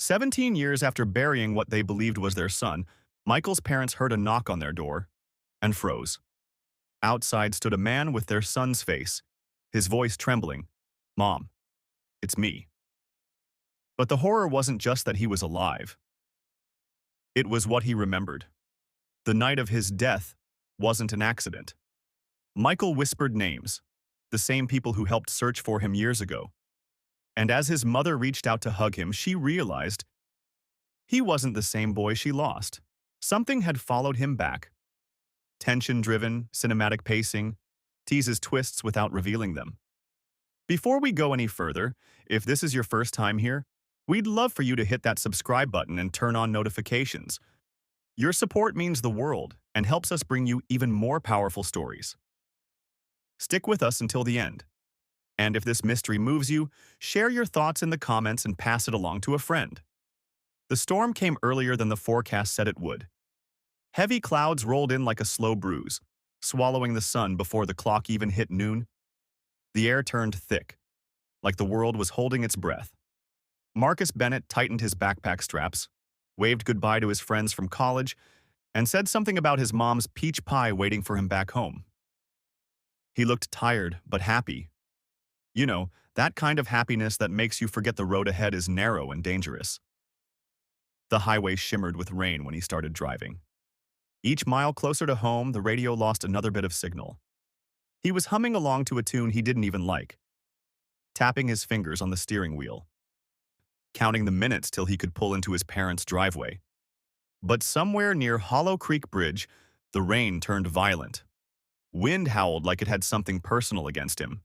17 years after burying what they believed was their son, Michael's parents heard a knock on their door and froze. Outside stood a man with their son's face, his voice trembling. "Mom, it's me." But the horror wasn't just that he was alive. It was what he remembered. The night of his death wasn't an accident. Michael whispered names, the same people who helped search for him years ago. And as his mother reached out to hug him, she realized he wasn't the same boy she lost. Something had followed him back. Tension-driven, cinematic pacing, teases twists without revealing them. Before we go any further, if this is your first time here, we'd love for you to hit that subscribe button and turn on notifications. Your support means the world and helps us bring you even more powerful stories. Stick with us until the end. And if this mystery moves you, share your thoughts in the comments and pass it along to a friend. The storm came earlier than the forecast said it would. Heavy clouds rolled in like a slow bruise, swallowing the sun before the clock even hit noon. The air turned thick, like the world was holding its breath. Marcus Bennett tightened his backpack straps, waved goodbye to his friends from college, and said something about his mom's peach pie waiting for him back home. He looked tired but happy. You know, that kind of happiness that makes you forget the road ahead is narrow and dangerous. The highway shimmered with rain when he started driving. Each mile closer to home, the radio lost another bit of signal. He was humming along to a tune he didn't even like, tapping his fingers on the steering wheel, counting the minutes till he could pull into his parents' driveway. But somewhere near Hollow Creek Bridge, the rain turned violent. Wind howled like it had something personal against him.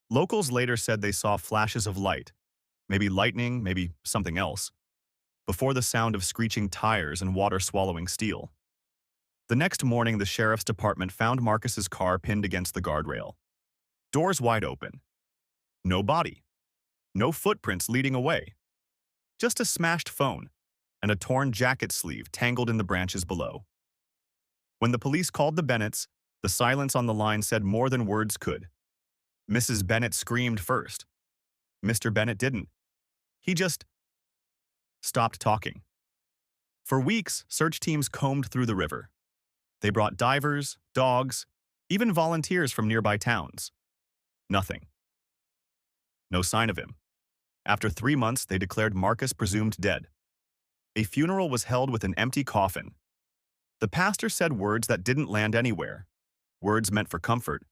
Locals later said they saw flashes of light, maybe lightning, maybe something else, before the sound of screeching tires and water swallowing steel. The next morning, the sheriff's department found Marcus's car pinned against the guardrail. Doors wide open. No body. No footprints leading away. Just a smashed phone and a torn jacket sleeve tangled in the branches below. When the police called the Bennetts, the silence on the line said more than words could. Mrs. Bennett screamed first. Mr. Bennett didn't. He just stopped talking. For weeks, search teams combed through the river. They brought divers, dogs, even volunteers from nearby towns. Nothing. No sign of him. After 3 months, they declared Marcus presumed dead. A funeral was held with an empty coffin. The pastor said words that didn't land anywhere, words meant for comfort,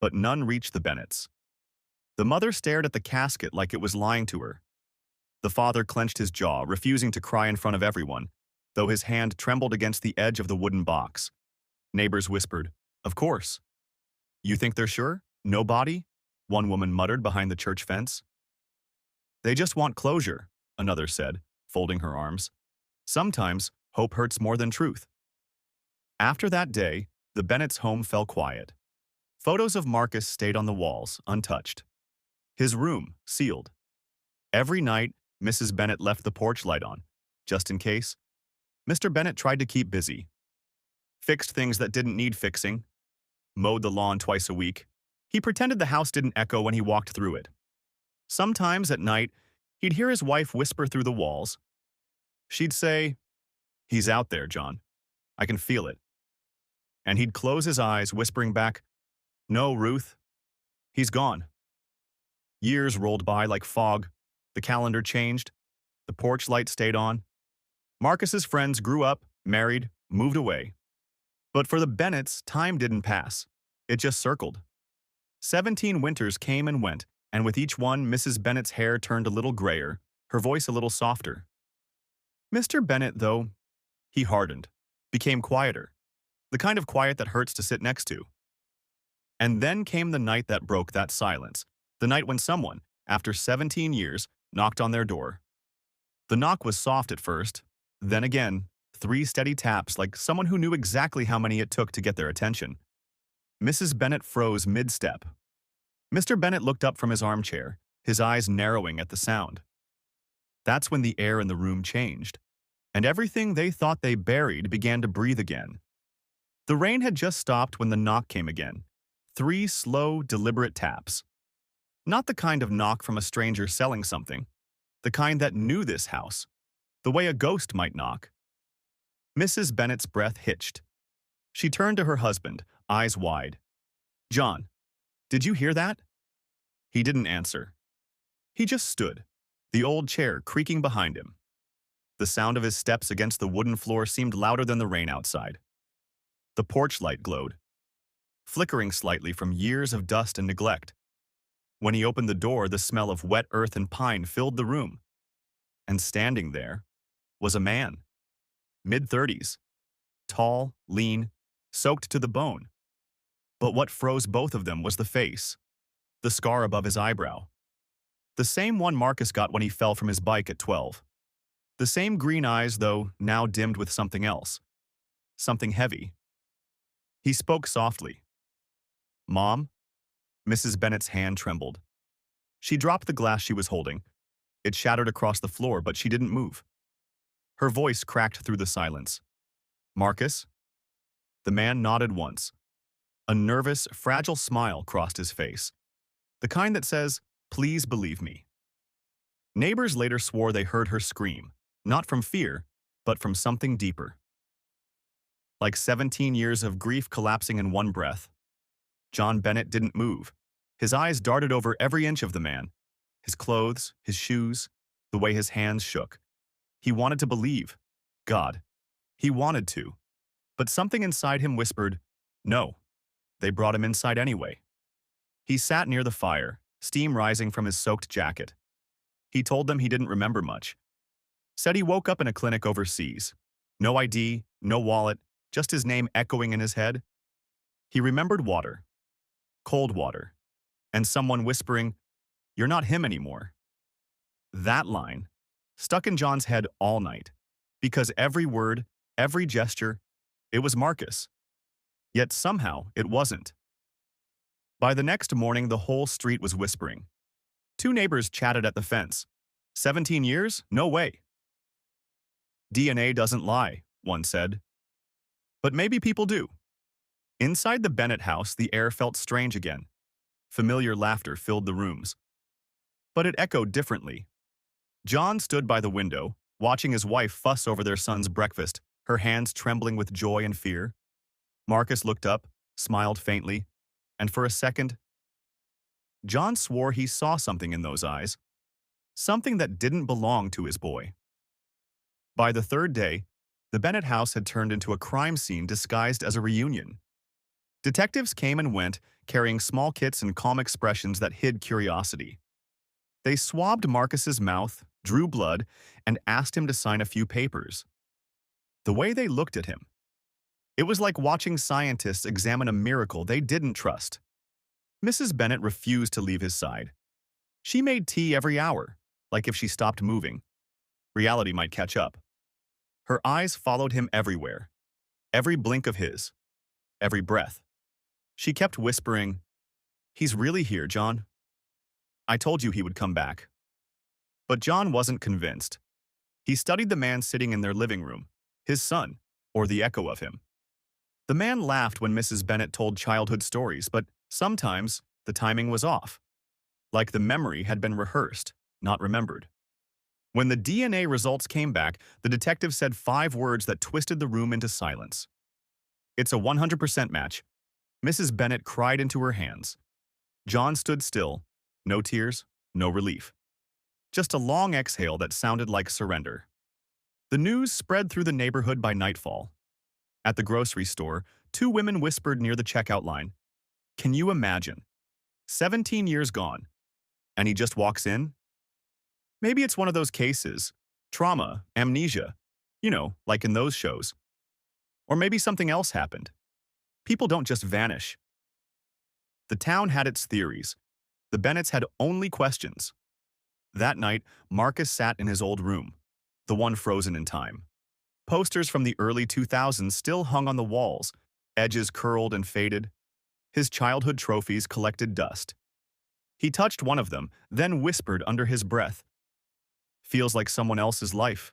but none reached the Bennetts. The mother stared at the casket like it was lying to her. The father clenched his jaw, refusing to cry in front of everyone, though his hand trembled against the edge of the wooden box. Neighbors whispered, "Of course." "You think they're sure? No body?" one woman muttered behind the church fence. "They just want closure," another said, folding her arms. Sometimes, hope hurts more than truth. After that day, the Bennett's home fell quiet. Photos of Marcus stayed on the walls, untouched. His room, sealed. Every night, Mrs. Bennett left the porch light on, just in case. Mr. Bennett tried to keep busy. Fixed things that didn't need fixing. Mowed the lawn twice a week. He pretended the house didn't echo when he walked through it. Sometimes at night, he'd hear his wife whisper through the walls. She'd say, "He's out there, John. I can feel it." And he'd close his eyes, whispering back, "No, Ruth. He's gone." Years rolled by like fog. The calendar changed. The porch light stayed on. Marcus's friends grew up, married, moved away. But for the Bennetts, time didn't pass. It just circled. 17 winters came and went, and with each one, Mrs. Bennett's hair turned a little grayer, her voice a little softer. Mr. Bennett, though, he hardened, became quieter, the kind of quiet that hurts to sit next to. And then came the night that broke that silence, the night when someone, after 17 years, knocked on their door. The knock was soft at first, then again, 3 steady taps like someone who knew exactly how many it took to get their attention. Mrs. Bennett froze mid-step. Mr. Bennett looked up from his armchair, his eyes narrowing at the sound. That's when the air in the room changed, and everything they thought they buried began to breathe again. The rain had just stopped when the knock came again. 3 slow, deliberate taps. Not the kind of knock from a stranger selling something, the kind that knew this house, the way a ghost might knock. Mrs. Bennet's breath hitched. She turned to her husband, eyes wide. "John, did you hear that?" He didn't answer. He just stood, the old chair creaking behind him. The sound of his steps against the wooden floor seemed louder than the rain outside. The porch light glowed, flickering slightly from years of dust and neglect. When he opened the door, the smell of wet earth and pine filled the room. And standing there was a man, mid-30s, tall, lean, soaked to the bone. But what froze both of them was the face, the scar above his eyebrow. The same one Marcus got when he fell from his bike at 12. The same green eyes, though now dimmed with something else. Something heavy. He spoke softly. "Mom?" Mrs. Bennet's hand trembled. She dropped the glass she was holding. It shattered across the floor, but she didn't move. Her voice cracked through the silence. "Marcus?" The man nodded once. A nervous, fragile smile crossed his face. The kind that says, "Please believe me." Neighbors later swore they heard her scream, not from fear, but from something deeper. Like 17 years of grief collapsing in one breath. John Bennett didn't move. His eyes darted over every inch of the man. His clothes, his shoes, the way his hands shook. He wanted to believe. God. He wanted to. But something inside him whispered, no. They brought him inside anyway. He sat near the fire, steam rising from his soaked jacket. He told them he didn't remember much. Said he woke up in a clinic overseas. No ID, no wallet, just his name echoing in his head. He remembered water. Cold water. And someone whispering, "You're not him anymore." That line stuck in John's head all night, because every word, every gesture, it was Marcus. Yet somehow it wasn't. By the next morning, the whole street was whispering. Two neighbors chatted at the fence. 17 years? No way. DNA doesn't lie, one said. But maybe people do. Inside the Bennett house, the air felt strange again. Familiar laughter filled the rooms. But it echoed differently. John stood by the window, watching his wife fuss over their son's breakfast, her hands trembling with joy and fear. Marcus looked up, smiled faintly, and for a second, John swore he saw something in those eyes, something that didn't belong to his boy. By the third day, the Bennett house had turned into a crime scene disguised as a reunion. Detectives came and went, carrying small kits and calm expressions that hid curiosity. They swabbed Marcus's mouth, drew blood, and asked him to sign a few papers. The way they looked at him, it was like watching scientists examine a miracle they didn't trust. Mrs. Bennett refused to leave his side. She made tea every hour, like if she stopped moving, reality might catch up. Her eyes followed him everywhere, every blink of his, every breath. She kept whispering, "He's really here, John. I told you he would come back." But John wasn't convinced. He studied the man sitting in their living room, his son, or the echo of him. The man laughed when Mrs. Bennett told childhood stories, but sometimes the timing was off, like the memory had been rehearsed, not remembered. When the DNA results came back, the detective said 5 words that twisted the room into silence. "It's a 100% match." Mrs. Bennett cried into her hands. John stood still, no tears, no relief. Just a long exhale that sounded like surrender. The news spread through the neighborhood by nightfall. At the grocery store, 2 women whispered near the checkout line, "Can you imagine? 17 years gone, and he just walks in?" Maybe it's one of those cases, trauma, amnesia, like in those shows. Or maybe something else happened. People don't just vanish. The town had its theories. The Bennetts had only questions. That night, Marcus sat in his old room, the one frozen in time. Posters from the early 2000s still hung on the walls, edges curled and faded. His childhood trophies collected dust. He touched one of them, then whispered under his breath, "Feels like someone else's life."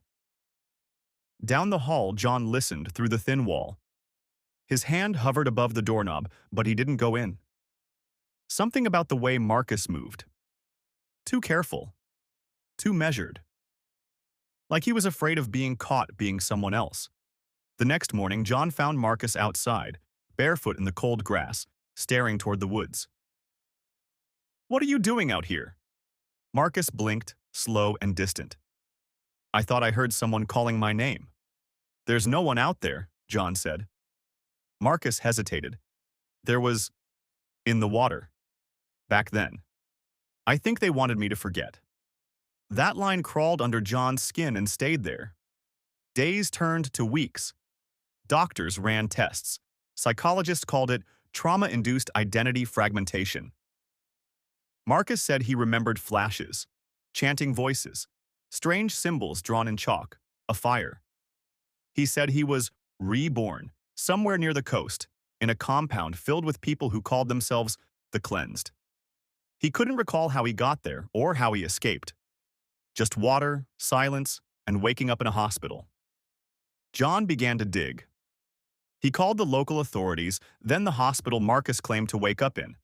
Down the hall, John listened through the thin wall. His hand hovered above the doorknob, but he didn't go in. Something about the way Marcus moved. Too careful. Too measured. like he was afraid of being caught being someone else. The next morning, John found Marcus outside, barefoot in the cold grass, staring toward the woods. "What are you doing out here?" Marcus blinked, slow and distant. "I thought I heard someone calling my name." "There's no one out there," John said. Marcus hesitated. "There was in the water. Back then. I think they wanted me to forget." That line crawled under John's skin and stayed there. Days turned to weeks. Doctors ran tests. Psychologists called it trauma-induced identity fragmentation. Marcus said he remembered flashes, chanting voices, strange symbols drawn in chalk, a fire. He said he was reborn somewhere near the coast, in a compound filled with people who called themselves the cleansed. He couldn't recall how he got there or how he escaped. Just water, silence, and waking up in a hospital. John began to dig. He called the local authorities, then the hospital Marcus claimed to wake up in.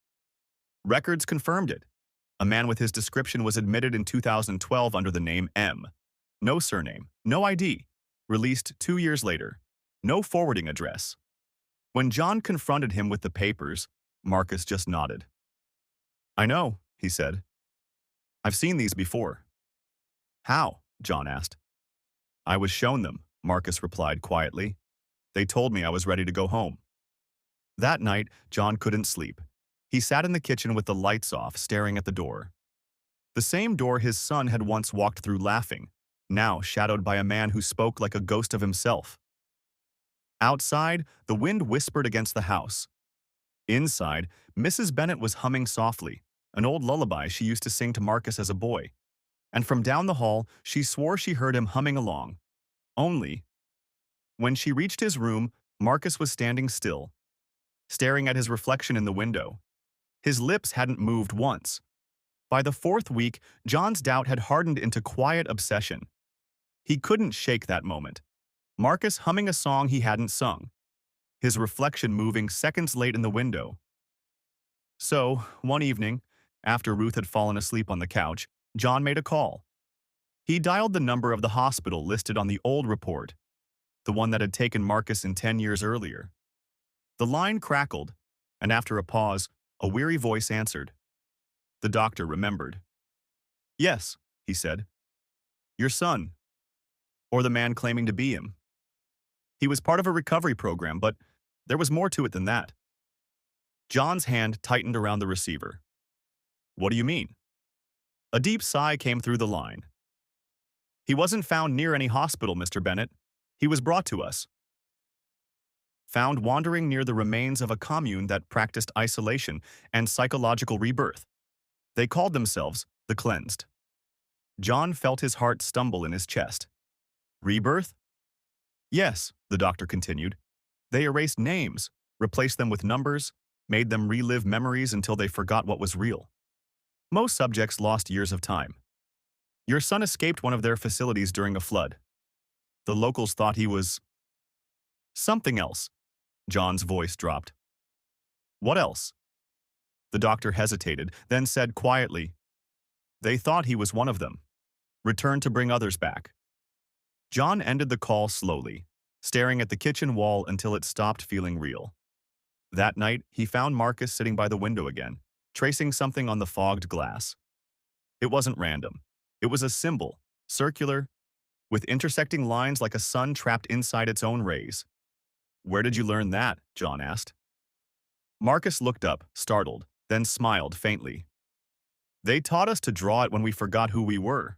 Records confirmed it. A man with his description was admitted in 2012 under the name M. No surname, no ID. Released 2 years later. No forwarding address. When John confronted him with the papers, Marcus just nodded. "I know," he said. "I've seen these before." "How?" John asked. "I was shown them," Marcus replied quietly. "They told me I was ready to go home." That night, John couldn't sleep. He sat in the kitchen with the lights off, staring at the door. The same door his son had once walked through laughing, now shadowed by a man who spoke like a ghost of himself. Outside, the wind whispered against the house. Inside, Mrs. Bennet was humming softly, an old lullaby she used to sing to Marcus as a boy. And from down the hall, she swore she heard him humming along. Only, when she reached his room, Marcus was standing still, staring at his reflection in the window. His lips hadn't moved once. By the 4th week, John's doubt had hardened into quiet obsession. He couldn't shake that moment. Marcus humming a song he hadn't sung. His reflection moving seconds late in the window. So, one evening, after Ruth had fallen asleep on the couch, John made a call. He dialed the number of the hospital listed on the old report, the one that had taken Marcus in 10 years earlier. The line crackled, and after a pause, a weary voice answered. The doctor remembered. "Yes," he said. "Your son." Or the man claiming to be him. He was part of a recovery program, but there was more to it than that. John's hand tightened around the receiver. "What do you mean?" A deep sigh came through the line. "He wasn't found near any hospital, Mr. Bennet. He was brought to us. Found wandering near the remains of a commune that practiced isolation and psychological rebirth. They called themselves the Cleansed." John felt his heart stumble in his chest. "Rebirth?" "Yes," the doctor continued. "They erased names, replaced them with numbers, made them relive memories until they forgot what was real. Most subjects lost years of time. Your son escaped one of their facilities during a flood. The locals thought he was something else." John's voice dropped. "What else?" The doctor hesitated, then said quietly, "They thought he was one of them. Returned to bring others back." John ended the call slowly, staring at the kitchen wall until it stopped feeling real. That night, he found Marcus sitting by the window again, tracing something on the fogged glass. It wasn't random. It was a symbol, circular, with intersecting lines like a sun trapped inside its own rays. "Where did you learn that?" John asked. Marcus looked up, startled, then smiled faintly. "They taught us to draw it when we forgot who we were."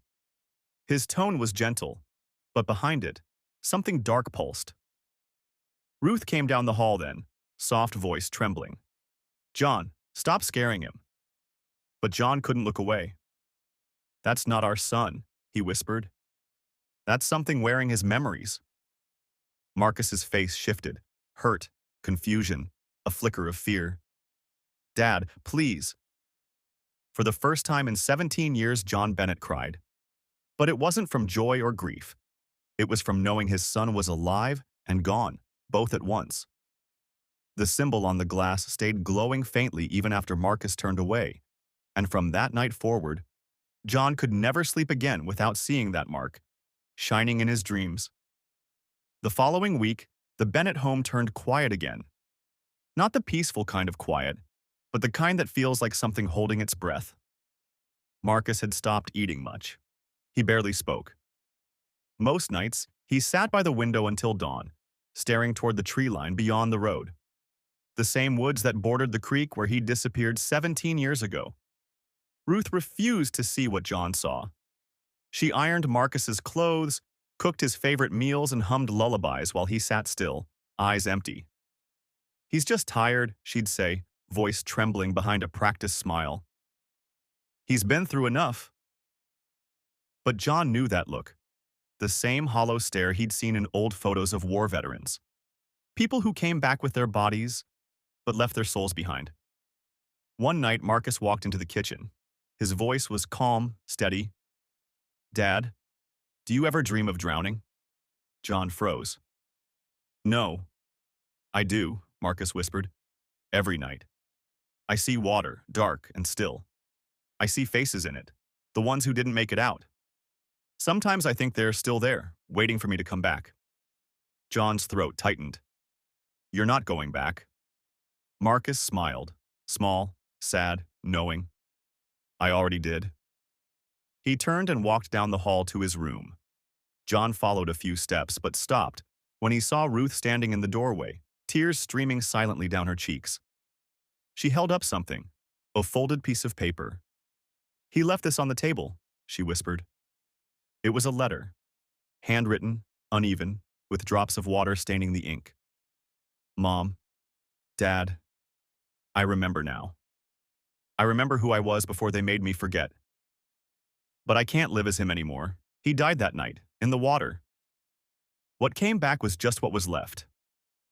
His tone was gentle, but behind it, something dark pulsed. Ruth came down the hall then, soft voice trembling. "John, stop scaring him." But John couldn't look away. "That's not our son," he whispered. "That's something wearing his memories." Marcus's face shifted, hurt, confusion, a flicker of fear. "Dad, please." For the first time in 17 years, John Bennet cried. But it wasn't from joy or grief. It was from knowing his son was alive and gone, both at once. The symbol on the glass stayed glowing faintly even after Marcus turned away, and from that night forward, John could never sleep again without seeing that mark, shining in his dreams. The following week, the Bennett home turned quiet again. Not the peaceful kind of quiet, but the kind that feels like something holding its breath. Marcus had stopped eating much. He barely spoke. Most nights, he sat by the window until dawn, staring toward the tree line beyond the road. The same woods that bordered the creek where he disappeared 17 years ago. Ruth refused to see what John saw. She ironed Marcus's clothes, cooked his favorite meals, and hummed lullabies while he sat still, eyes empty. "He's just tired," she'd say, voice trembling behind a practiced smile. "He's been through enough." But John knew that look. The same hollow stare he'd seen in old photos of war veterans. People who came back with their bodies, but left their souls behind. One night, Marcus walked into the kitchen. His voice was calm, steady. "Dad, do you ever dream of drowning?" John froze. "No, I do," Marcus whispered. "Every night. I see water, dark and still. I see faces in it, the ones who didn't make it out. Sometimes I think they're still there, waiting for me to come back." John's throat tightened. "You're not going back." Marcus smiled, small, sad, knowing. "I already did." He turned and walked down the hall to his room. John followed a few steps, but stopped when he saw Ruth standing in the doorway, tears streaming silently down her cheeks. She held up something, a folded piece of paper. "He left this on the table," she whispered. It was a letter, handwritten, uneven, with drops of water staining the ink. "Mom, Dad, I remember now. I remember who I was before they made me forget. But I can't live as him anymore. He died that night, in the water. What came back was just what was left.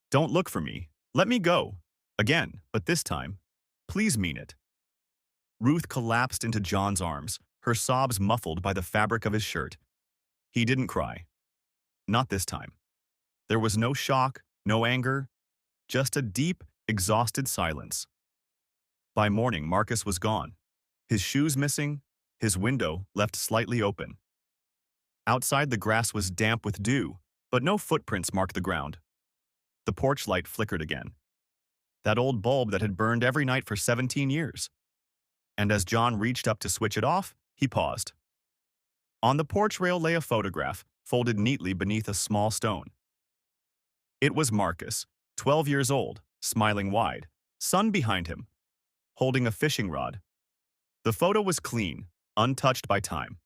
Don't look for me. Let me go. Again, but this time, please mean it." Ruth collapsed into John's arms, her sobs muffled by the fabric of his shirt. He didn't cry. Not this time. There was no shock, no anger, just a deep, exhausted silence. By morning, Marcus was gone. His shoes missing, his window left slightly open. Outside, the grass was damp with dew, but no footprints marked the ground. The porch light flickered again. That old bulb that had burned every night for 17 years. And as John reached up to switch it off, he paused. On the porch rail lay a photograph, folded neatly beneath a small stone. It was Marcus, 12 years old, smiling wide, sun behind him, holding a fishing rod. The photo was clean, untouched by time.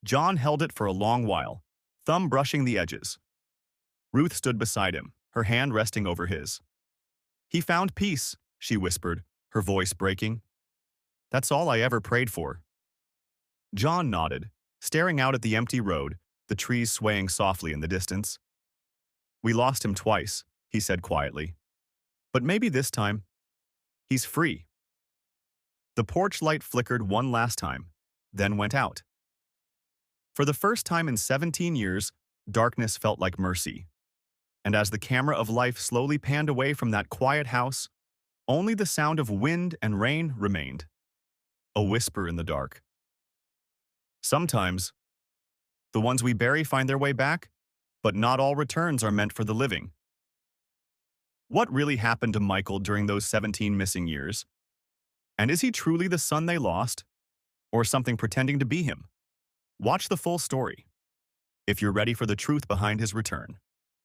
John held it for a long while, thumb brushing the edges. Ruth stood beside him, her hand resting over his. "He found peace," she whispered, her voice breaking. "That's all I ever prayed for." John nodded, staring out at the empty road, the trees swaying softly in the distance. "We lost him twice," he said quietly. "But maybe this time, he's free." The porch light flickered one last time, then went out. For the first time in 17 years, darkness felt like mercy. And as the camera of life slowly panned away from that quiet house, only the sound of wind and rain remained. A whisper in the dark. Sometimes, the ones we bury find their way back, but not all returns are meant for the living. What really happened to Michael during those 17 missing years? And is he truly the son they lost, or something pretending to be him? Watch the full story, if you're ready for the truth behind his return.